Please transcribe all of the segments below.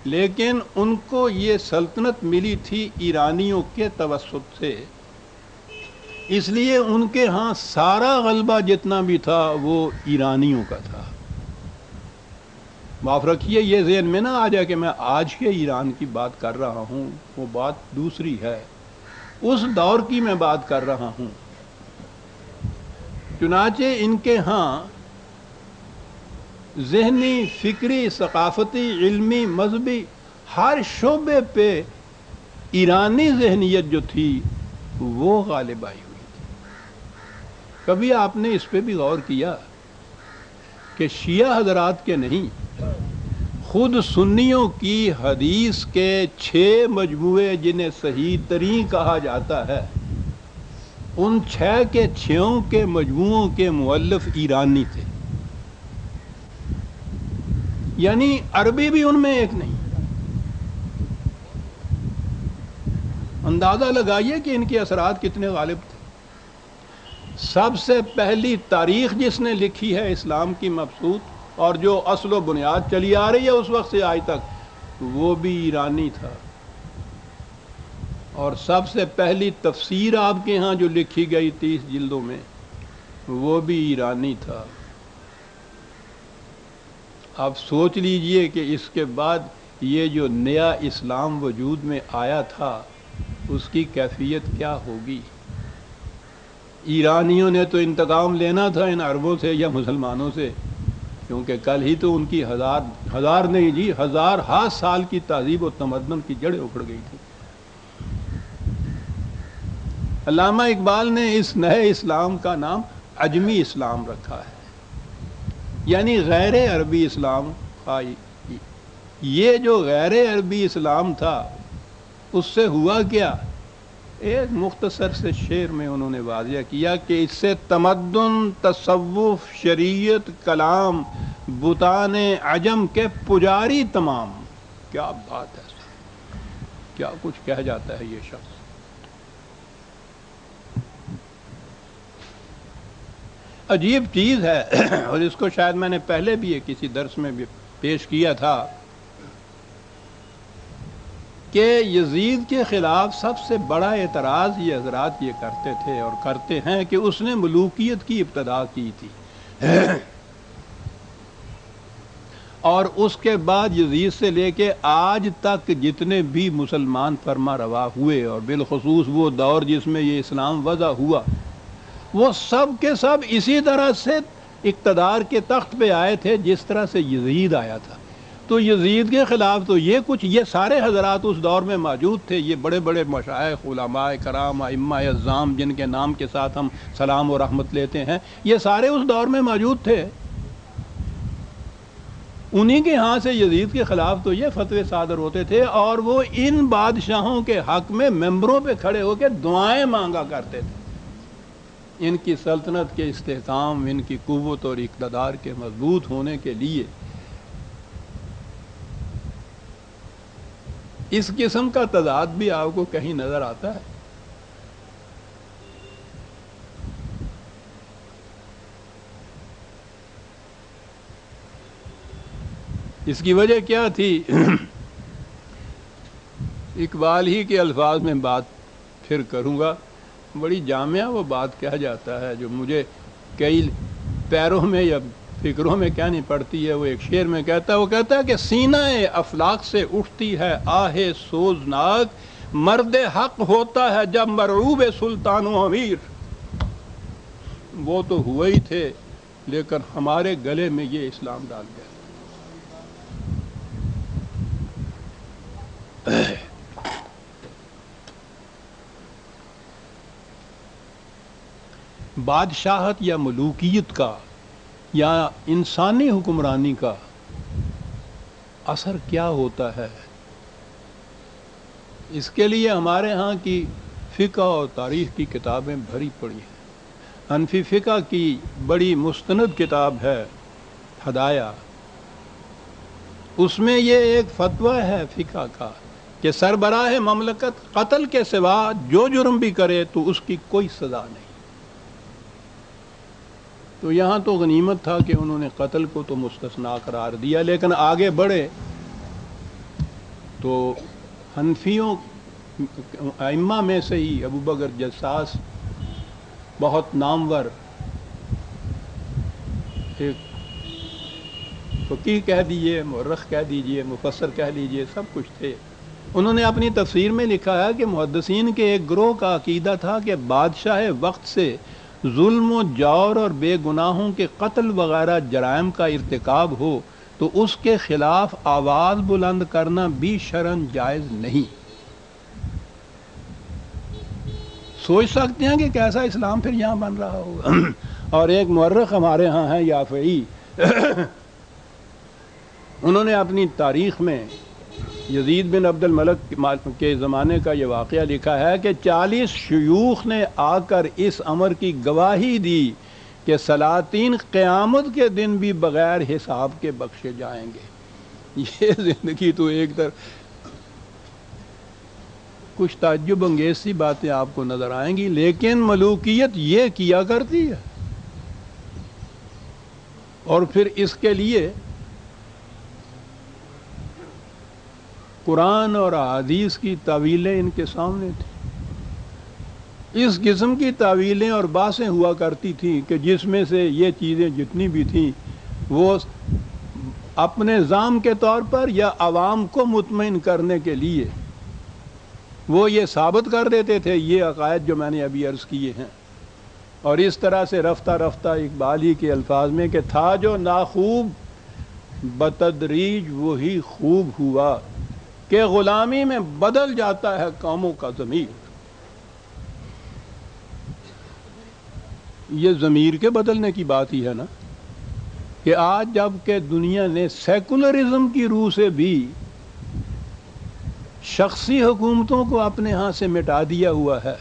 لیکن ان کو یہ سلطنت ملی تھی ایرانیوں کے توسط سے، اس لیے ان کے ہاں سارا غلبہ جتنا بھی تھا وہ ایرانیوں کا تھا۔ معاف رکھیے، یہ ذہن میں نہ آ جائے کہ میں آج کے ایران کی بات کر رہا ہوں، وہ بات دوسری ہے، اس دور کی میں بات کر رہا ہوں۔ چنانچہ ان کے ہاں ذہنی، فکری، ثقافتی، علمی، مذہبی ہر شعبے پہ ایرانی ذہنیت جو تھی وہ غالب آئی ہوئی تھی۔ کبھی آپ نے اس پہ بھی غور کیا کہ شیعہ حضرات کے نہیں، خود سنیوں کی حدیث کے 6 مجموعے جنہیں صحیح ترین کہا جاتا ہے، ان 6 کے 6 کے مجموعوں کے مؤلف ایرانی تھے، یعنی عربی بھی ان میں ایک نہیں۔ اندازہ لگائیے کہ ان کے اثرات کتنے غالب تھے۔ سب سے پہلی تاریخ جس نے لکھی ہے اسلام کی مبسوط اور جو اصل و بنیاد چلی آ رہی ہے اس وقت سے آج تک، وہ بھی ایرانی تھا۔ اور سب سے پہلی تفسیر آپ کے ہاں جو لکھی گئی 30 جلدوں میں، وہ بھی ایرانی تھا۔ آپ سوچ لیجئے کہ اس کے بعد یہ جو نیا اسلام وجود میں آیا تھا اس کی کیفیت کیا ہوگی۔ ایرانیوں نے تو انتقام لینا تھا ان عربوں سے یا مسلمانوں سے، کیونکہ کل ہی تو ان کی ہزار سال کی تہذیب و تمدن کی جڑیں اکھڑ گئی تھی۔ علامہ اقبال نے اس نئے اسلام کا نام عجمی اسلام رکھا ہے، یعنی غیر عربی اسلام۔ یہ جو غیر عربی اسلام تھا اس سے ہوا کیا؟ ایک مختصر سے شعر میں انہوں نے واضح کیا کہ اس سے تمدن، تصوف، شریعت، کلام، بتان عجم کے پجاری تمام۔ کیا بات ہے، کیا کچھ کہہ جاتا ہے یہ شخص۔ عجیب چیز ہے، اور اس کو شاید میں نے پہلے بھی کسی درس میں بھی پیش کیا تھا کہ یزید کے خلاف سب سے بڑا اعتراض یہ حضرات یہ کرتے تھے اور کرتے ہیں کہ اس نے ملوکیت کی ابتدا کی تھی، اور اس کے بعد یزید سے لے کے آج تک جتنے بھی مسلمان فرما روا ہوئے، اور بالخصوص وہ دور جس میں یہ اسلام وضع ہوا، وہ سب کے سب اسی طرح سے اقتدار کے تخت پہ آئے تھے جس طرح سے یزید آیا تھا۔ تو یزید کے خلاف تو یہ سارے حضرات اس دور میں موجود تھے، یہ بڑے بڑے مشائخ، علماء کرام، ائمہ اعظام جن کے نام کے ساتھ ہم سلام و رحمت لیتے ہیں، یہ سارے اس دور میں موجود تھے۔ انہی کے ہاں سے یزید کے خلاف تو یہ فتوے صادر ہوتے تھے، اور وہ ان بادشاہوں کے حق میں ممبروں پہ کھڑے ہو کے دعائیں مانگا کرتے تھے، ان کی سلطنت کے استحکام، ان کی قوت اور اقتدار کے مضبوط ہونے کے لیے۔ اس قسم کا تضاد بھی آپ کو کہیں نظر آتا ہے؟ اس کی وجہ کیا تھی؟ اقبال ہی کے الفاظ میں بات پھر کروں گا، بڑی جامعہ وہ بات کہہ جاتا ہے جو مجھے کئی پیروں میں یا فکروں میں کیا نہیں پڑتی ہے۔ وہ ایک شعر میں کہتا ہے، وہ کہتا ہے کہ سینہ افلاک سے اٹھتی ہے آہ سوزناک، مرد حق ہوتا ہے جب مرعوب سلطان و امیر۔ وہ تو ہوئے ہی تھے لیکن ہمارے گلے میں یہ اسلام ڈال گیا۔ بادشاہت یا ملوکیت کا یا انسانی حکمرانی کا اثر کیا ہوتا ہے، اس کے لیے ہمارے ہاں کی فقہ اور تاریخ کی کتابیں بھری پڑی ہیں۔ حنفی فقہ کی بڑی مستند کتاب ہے ہدایہ، اس میں یہ ایک فتویٰ ہے فقہ کا کہ سربراہ مملکت قتل کے سوا جو جرم بھی کرے تو اس کی کوئی سزا نہیں۔ تو یہاں تو غنیمت تھا کہ انہوں نے قتل کو تو مستثنا قرار دیا، لیکن آگے بڑھے تو حنفیوں ائمہ میں سے ہی ابو بکر جساس بہت نامور ایک فقیہ کہہ دیجئے، مورخ کہہ دیجئے، مفسر کہہ دیجئے، سب کچھ تھے. انہوں نے اپنی تفسیر میں لکھا ہے کہ محدثین کے ایک گروہ کا عقیدہ تھا کہ بادشاہ وقت سے ظلم و جور اور بے گناہوں کے قتل وغیرہ جرائم کا ارتکاب ہو تو اس کے خلاف آواز بلند کرنا بھی شرعاً جائز نہیں. سوچ سکتے ہیں کہ کیسا اسلام پھر یہاں بن رہا ہوگا. اور ایک مورخ ہمارے ہاں ہیں یافعی، انہوں نے اپنی تاریخ میں یزید بن عبد الملک کے زمانے کا یہ واقعہ لکھا ہے کہ 40 شیوخ نے آ کر اس امر کی گواہی دی کہ سلاطین قیامت کے دن بھی بغیر حساب کے بخشے جائیں گے. یہ زندگی تو ایک کچھ تعجب انگیز سی باتیں آپ کو نظر آئیں گی، لیکن ملوکیت یہ کیا کرتی ہے. اور پھر اس کے لیے قرآن اور احادیث کی تعویلیں ان کے سامنے تھیں. اس قسم کی تعویلیں اور باتیں ہوا کرتی تھیں کہ جس میں سے یہ چیزیں جتنی بھی تھیں وہ اپنے نظام کے طور پر یا عوام کو مطمئن کرنے کے لیے وہ یہ ثابت کر دیتے تھے یہ عقائد جو میں نے ابھی عرض کیے ہیں. اور اس طرح سے رفتہ رفتہ اقبال ہی کے الفاظ میں کہ تھا جو ناخوب بتدریج وہی خوب ہوا کہ غلامی میں بدل جاتا ہے قوموں کا ضمیر. یہ ضمیر کے بدلنے کی بات ہی ہے نا، کہ آج جب کہ دنیا نے سیکولرزم کی روح سے بھی شخصی حکومتوں کو اپنے ہاں سے مٹا دیا ہوا ہے،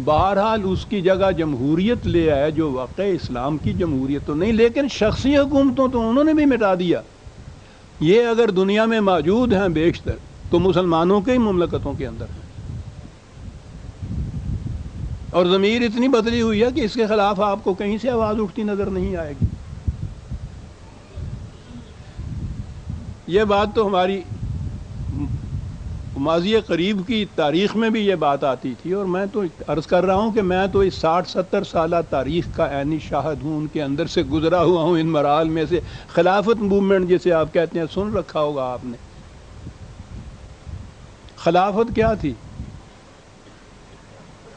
بہرحال اس کی جگہ جمہوریت لے آئے جو واقع اسلام کی جمہوریت تو نہیں، لیکن شخصی حکومتوں تو انہوں نے بھی مٹا دیا. یہ اگر دنیا میں موجود ہیں بیشتر تو مسلمانوں کے ہی مملکتوں کے اندر ہیں. اور ضمیر اتنی بدلی ہوئی ہے کہ اس کے خلاف آپ کو کہیں سے آواز اٹھتی نظر نہیں آئے گی. یہ بات تو ہماری ماضی قریب کی تاریخ میں بھی یہ بات آتی تھی، اور میں تو عرض کر رہا ہوں کہ میں تو اس 60-70 سالہ تاریخ کا عینی شاہد ہوں، ان کے اندر سے گزرا ہوا ہوں، ان مراحل میں سے. خلافت موومنٹ جسے آپ کہتے ہیں سن رکھا ہوگا آپ نے. خلافت کیا تھی؟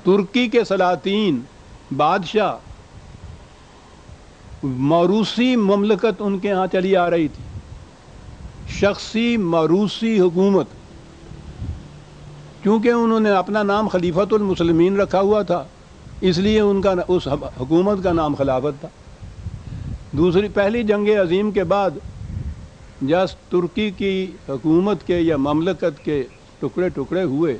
ترکی کے سلاطین بادشاہ موروثی مملکت ان کے ہاں چلی آ رہی تھی، شخصی موروثی حکومت. کیونکہ انہوں نے اپنا نام خلیفۃ المسلمین رکھا ہوا تھا اس لیے ان کا اس حکومت کا نام خلافت تھا. پہلی جنگ عظیم کے بعد جس ترکی کی حکومت کے یا مملکت کے ٹکڑے ٹکڑے ہوئے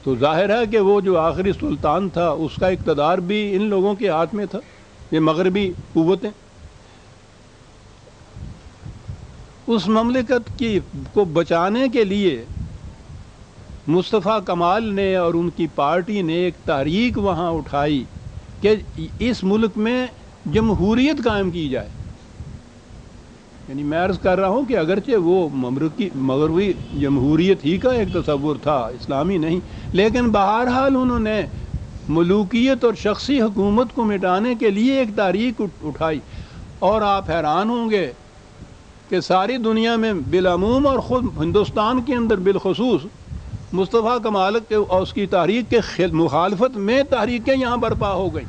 تو ظاہر ہے کہ وہ جو آخری سلطان تھا اس کا اقتدار بھی ان لوگوں کے ہاتھ میں تھا، یہ مغربی قوتیں. اس مملکت کو بچانے کے لیے مصطفیٰ کمال نے اور ان کی پارٹی نے ایک تحریک وہاں اٹھائی کہ اس ملک میں جمہوریت قائم کی جائے. یعنی میں عرض کر رہا ہوں کہ اگرچہ وہ مغربی جمہوریت ہی کا ایک تصور تھا، اسلامی نہیں، لیکن بہرحال انہوں نے ملوکیت اور شخصی حکومت کو مٹانے کے لیے ایک تحریک اٹھائی. اور آپ حیران ہوں گے کہ ساری دنیا میں بالعموم اور خود ہندوستان کے اندر بالخصوص مصطفیٰ کمال اور اس کی تحریک کے مخالفت میں تحریکیں یہاں برپا ہو گئیں.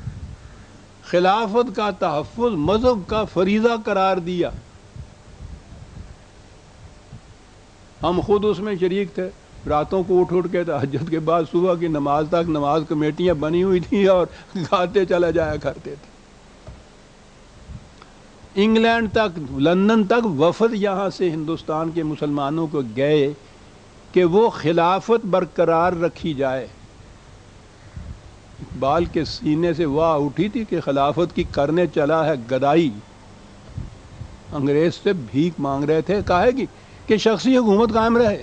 خلافت کا تحفظ مذہب کا فریضہ قرار دیا. ہم خود اس میں شریک تھے، راتوں کو اٹھ کے تہجد کے بعد صبح کی نماز تک نماز کمیٹیاں بنی ہوئی تھیں اور گاتے چلا جایا کرتے تھے. انگلینڈ تک، لندن تک وفد یہاں سے ہندوستان کے مسلمانوں کو گئے کہ وہ خلافت برقرار رکھی جائے. اقبال کے سینے سے واہ اٹھی تھی کہ خلافت کی کرنے چلا ہے گدائی. انگریز سے بھیک مانگ رہے تھے کاہے کی کہ شخصی حکومت قائم رہے.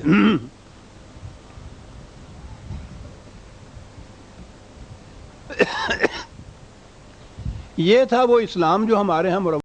یہ تھا وہ اسلام جو ہمارے ہاں